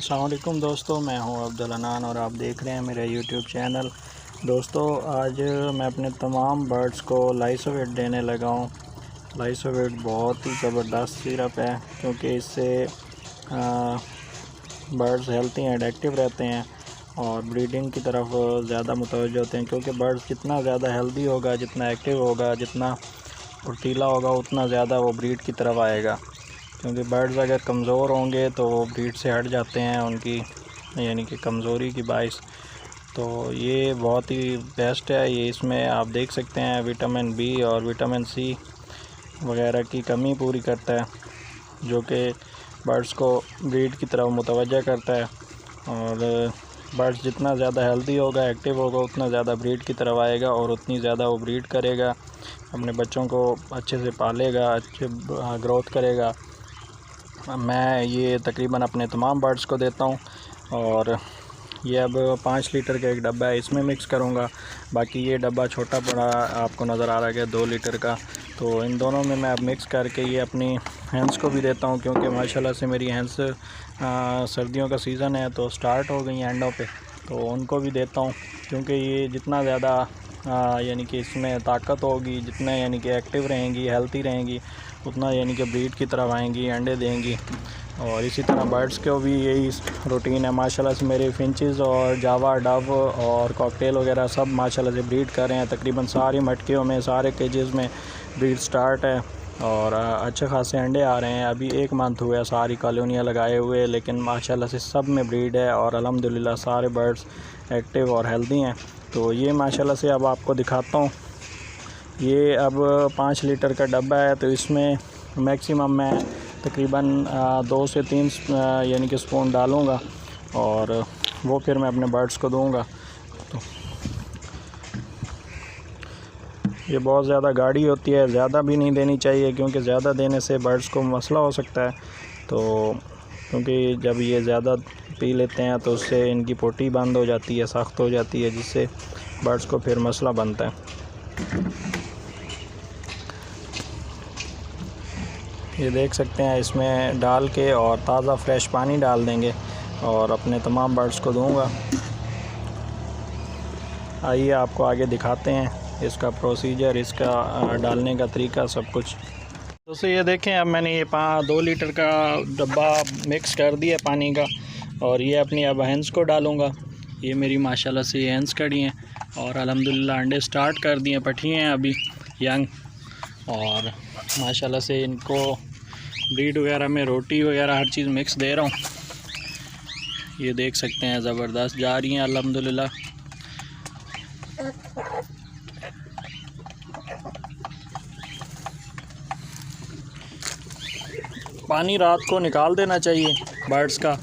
अस्सलाम वालेकुम दोस्तों, मैं हूं अब्दुल अनान और आप देख रहे हैं मेरा यूट्यूब चैनल। दोस्तों, आज मैं अपने तमाम बर्ड्स को लाइसोवेट देने लगा हूं। लाइसोवेट बहुत ही ज़बरदस्त सिरप है क्योंकि इससे बर्ड्स हेल्थी एंड एक्टिव रहते हैं और ब्रीडिंग की तरफ ज़्यादा मुतवज्जह होते हैं, क्योंकि बर्ड्स जितना ज़्यादा हेल्दी होगा, जितना एक्टिव होगा, जितना फुर्तीला होगा, उतना ज़्यादा वो ब्रीड की तरफ आएगा। क्योंकि बर्ड्स अगर कमज़ोर होंगे तो वो ब्रीड से हट जाते हैं, उनकी यानी कि कमज़ोरी की बाइस। तो ये बहुत ही बेस्ट है। ये इसमें आप देख सकते हैं विटामिन बी और विटामिन सी वगैरह की कमी पूरी करता है, जो कि बर्ड्स को ब्रीड की तरफ मुतवज्जह करता है। और बर्ड्स जितना ज़्यादा हेल्दी होगा, एक्टिव होगा, उतना ज़्यादा ब्रीड की तरफ आएगा और उतनी ज़्यादा वो ब्रीड करेगा, अपने बच्चों को अच्छे से पालेगा, अच्छे ग्रोथ करेगा। मैं ये तकरीबन अपने तमाम बर्ड्स को देता हूँ और ये अब 5 लीटर का एक डब्बा है, इसमें मिक्स करूँगा। बाकी ये डब्बा छोटा बड़ा आपको नज़र आ रहा है 2 लीटर का, तो इन दोनों में मैं अब मिक्स करके ये अपनी हैंस को भी देता हूँ, क्योंकि माशाल्लाह से मेरी हैंस सर्दियों का सीज़न है तो स्टार्ट हो गई हैं एंडों पे, तो उनको भी देता हूँ। क्योंकि ये जितना ज़्यादा यानी कि इसमें ताकत होगी, जितना यानी कि एक्टिव रहेंगी, हेल्थी रहेंगी, उतना यानी कि ब्रीड की तरफ आएंगी, अंडे देंगी। और इसी तरह बर्ड्स को भी यही रूटीन है। माशाल्लाह से मेरे फिंचेस और जावा, डव और कॉकटेल वगैरह सब माशाल्लाह से ब्रीड कर रहे हैं। तकरीबन सारी मटकियों में, सारे केजेस में ब्रीड स्टार्ट है और अच्छे खासे अंडे आ रहे हैं। अभी 1 मंथ हुआ है सारी कॉलोनियाँ लगाए हुए, लेकिन माशाल्लाह से सब में ब्रीड है और अल्हम्दुलिल्लाह सारे बर्ड्स एक्टिव और हेल्दी हैं। तो ये माशाल्लाह से अब आपको दिखाता हूँ। ये अब 5 लीटर का डब्बा है, तो इसमें मैक्सिमम मैं तकरीबन 2 से 3 यानी कि स्पून डालूँगा और वो फिर मैं अपने बर्ड्स को दूँगा। तो ये बहुत ज़्यादा गाढ़ी होती है, ज़्यादा भी नहीं देनी चाहिए, क्योंकि ज़्यादा देने से बर्ड्स को मसला हो सकता है। तो क्योंकि जब ये ज़्यादा पी लेते हैं तो उससे इनकी पोटी बंद हो जाती है, सख्त हो जाती है, जिससे बर्ड्स को फिर मसला बनता है। ये देख सकते हैं, इसमें डाल के और ताज़ा फ्रेश पानी डाल देंगे और अपने तमाम बर्ड्स को दूंगा। आइए आपको आगे दिखाते हैं इसका प्रोसीजर, इसका डालने का तरीका, सब कुछ। दोस्तों ये देखें, अब मैंने ये 2 लीटर का डब्बा मिक्स कर दिया पानी का और ये अपनी अब हैंस को डालूँगा। ये मेरी माशाल्लाह से हैंस खड़ी हैं और अल्हम्दुलिल्लाह अंडे स्टार्ट कर दिए, पठी हैं अभी यंग, और माशाल्लाह से इनको ब्रीड वगैरह में रोटी वगैरह हर चीज़ मिक्स दे रहा हूँ। ये देख सकते हैं ज़बरदस्त जा रही हैं अल्हम्दुलिल्लाह। पानी रात को निकाल देना चाहिए बर्ड्स का।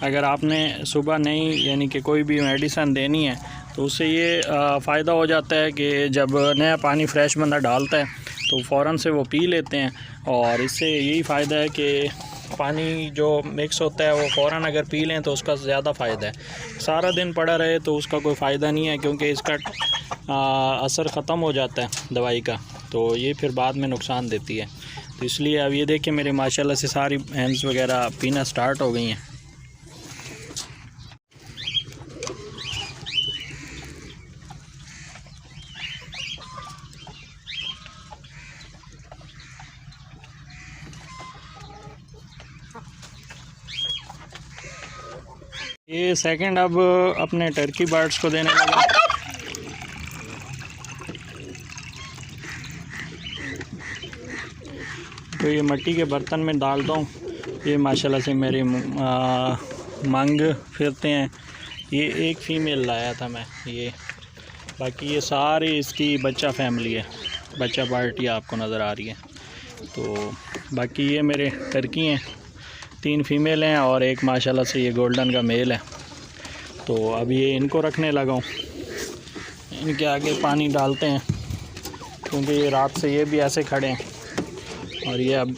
अगर आपने सुबह नहीं यानी कि कोई भी मेडिसिन देनी है तो उससे ये फ़ायदा हो जाता है कि जब नया पानी फ्रेश बंदा डालता है तो फ़ौरन से वो पी लेते हैं, और इससे यही फ़ायदा है कि पानी जो मिक्स होता है वो फ़ौरन अगर पी लें तो उसका ज़्यादा फ़ायदा है। सारा दिन पड़ा रहे तो उसका कोई फ़ायदा नहीं है, क्योंकि इसका असर ख़त्म हो जाता है दवाई का, तो ये फिर बाद में नुकसान देती है। तो इसलिए अब ये देखिए मेरे माशाल्लाह से सारी हैंस वगैरह पीना स्टार्ट हो गई हैं। ये सेकंड अब अपने टर्की बर्ड्स को देने लगा। तो ये मिट्टी के बर्तन में डालता हूँ। ये माशाल्लाह से मेरे मांग फिरते हैं। ये एक फ़ीमेल लाया था मैं, ये बाकी ये सारी इसकी बच्चा फैमिली है, बच्चा पार्टी आपको नज़र आ रही है। तो बाकी ये मेरे टर्की हैं, 3 फीमेल हैं और एक माशाल्लाह से ये गोल्डन का मेल है। तो अब ये इनको रखने लगा हूँ, इनके आगे पानी डालते हैं, क्योंकि ये रात से ये भी ऐसे खड़े हैं और ये अब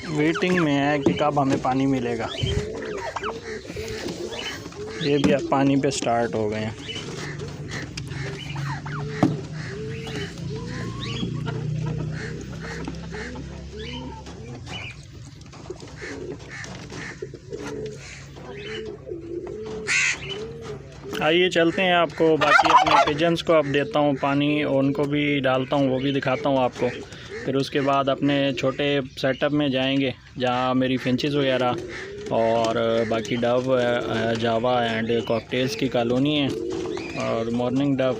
वेटिंग में है कि कब हमें पानी मिलेगा। ये भी अब पानी पे स्टार्ट हो गए हैं। आइए चलते हैं, आपको बाकी अपने पिजन्स को अब देता हूँ पानी, उनको भी डालता हूँ, वो भी दिखाता हूँ आपको। फिर उसके बाद अपने छोटे सेटअप में जाएंगे जहाँ मेरी फिंचेस वगैरह और बाकी डव जावा एंड कॉकटेल्स की कॉलोनी है और मॉर्निंग डव,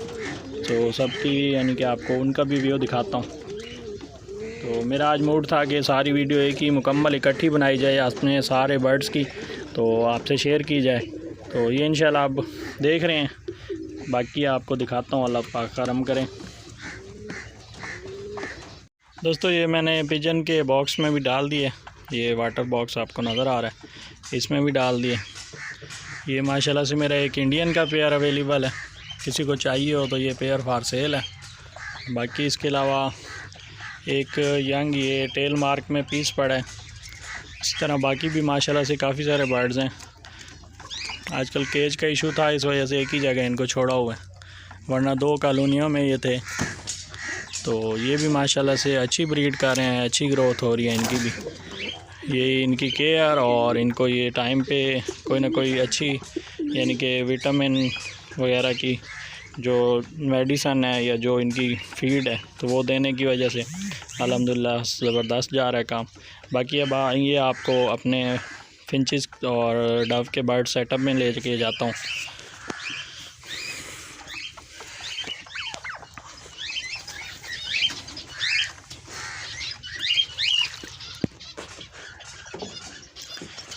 तो सबकी यानी कि आपको उनका भी व्यू दिखाता हूँ। तो मेरा आज मूड था कि सारी वीडियो एक ही मुकम्मल इकट्ठी बनाई जाए अपने सारे बर्ड्स की, तो आपसे शेयर की जाए। तो ये इंशाल्लाह आप देख रहे हैं, बाकी आपको दिखाता हूँ, अल्लाह पाक करम करें। दोस्तों ये मैंने पिजन के बॉक्स में भी डाल दिए, ये वाटर बॉक्स आपको नज़र आ रहा है, इसमें भी डाल दिए। ये माशाल्लाह से मेरा एक इंडियन का पेयर अवेलेबल है, किसी को चाहिए हो तो ये पेयर फॉर सेल है। बाकी इसके अलावा एक यंग ये टेल मार्क में पीस पड़ा है। इस तरह बाकी भी माशाल्लाह से काफ़ी सारे बर्ड्स हैं। आजकल केज का इशू था, इस वजह से एक ही जगह इनको छोड़ा हुआ है, वरना 2 कॉलोनियों में ये थे। तो ये भी माशाल्लाह से अच्छी ब्रीड कर रहे हैं, अच्छी ग्रोथ हो रही है इनकी भी। ये इनकी केयर और इनको ये टाइम पे कोई ना कोई अच्छी यानी कि विटामिन वगैरह की जो मेडिसन है या जो इनकी फीड है तो वो देने की वजह से अल्हम्दुलिल्लाह ज़बरदस्त जा रहा है काम। बाकी अब ये आपको अपने फिंचेस और डव के बर्ड सेटअप में ले के जाता हूँ।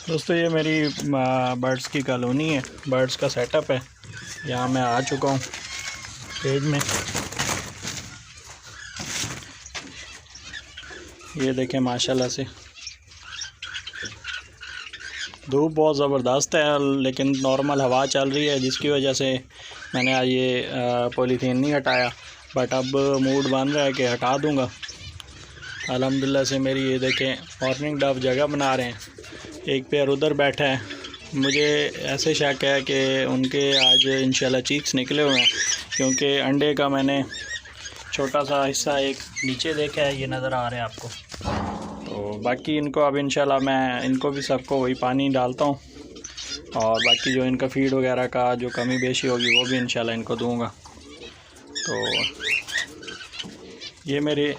दोस्तों ये मेरी बर्ड्स की कॉलोनी है, बर्ड्स का सेटअप है। यहाँ मैं आ चुका हूँ केज में। ये देखें माशाल्लाह से धूप बहुत ज़बरदस्त है, लेकिन नॉर्मल हवा चल रही है जिसकी वजह से मैंने आज ये पॉलीथीन नहीं हटाया, बट अब मूड बन रहा है कि हटा दूँगा। अल्हम्दुलिल्लाह से मेरी ये देखें मॉर्निंग डव जगह बना रहे हैं, एक पेयर उधर बैठा है। मुझे ऐसे शक है कि उनके आज इंशाल्लाह चीक्स निकले हुए हैं, क्योंकि अंडे का मैंने छोटा सा हिस्सा एक नीचे देखा है, ये नज़र आ रहा है आपको। तो बाकी इनको अब इंशाल्लाह मैं इनको भी सबको वही पानी डालता हूँ, और बाकी जो इनका फीड वगैरह का जो कमी बेशी होगी वो भी इंशाल्लाह इनको दूँगा। तो ये मेरे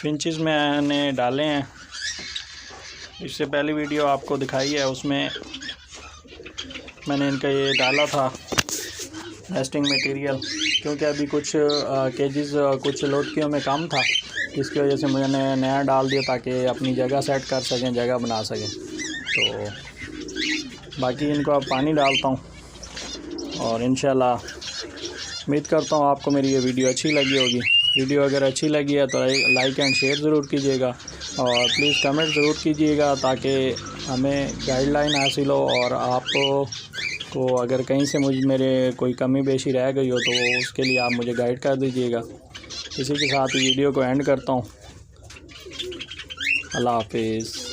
फिंचेस मैंने डाले हैं, इससे पहली वीडियो आपको दिखाई है उसमें मैंने इनका ये डाला था नेस्टिंग मटेरियल, क्योंकि अभी कुछ केजेस कुछ लोटकियों में कम था, इसकी वजह से मैंने नया डाल दिया ताकि अपनी जगह सेट कर सकें, जगह बना सकें। तो बाकी इनको अब पानी डालता हूँ और इंशाल्लाह उम्मीद करता हूँ आपको मेरी ये वीडियो अच्छी लगी होगी। वीडियो अगर अच्छी लगी है तो लाइक एंड शेयर ज़रूर कीजिएगा और प्लीज़ कमेंट ज़रूर कीजिएगा ताकि हमें गाइडलाइन हासिल हो, और आपको अगर कहीं से मेरे कोई कमी बेशी रह गई हो तो उसके लिए आप मुझे गाइड कर दीजिएगा। इसी के साथ वीडियो को एंड करता हूँ। अल्लाह हाफिज़।